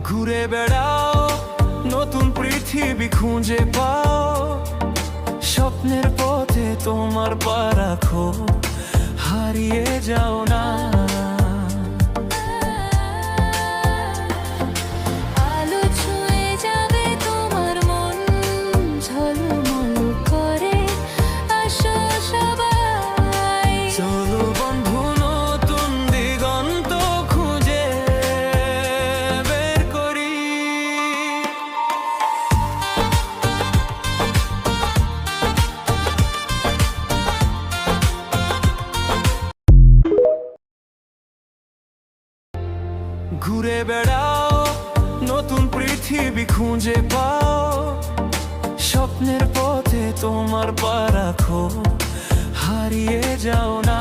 ঘুরে বেড়াও, নতুন পৃথিবী খুঁজে পাও। স্বপ্নের পথে তোমার পা রাখো, হারিয়ে যাও না। আলো ছুঁয়ে যাবে তোমার মন, ঝলমল করে আসো সবাই। চলো বন্ধু, নতুন দিগন্ত খুঁজে বের করি। ঘুরে বেড়াও, নতুন পৃথিবী খুঁজে পাও। স্বপ্নের পথে তোমার পা রাখো, হারিয়ে যাও না।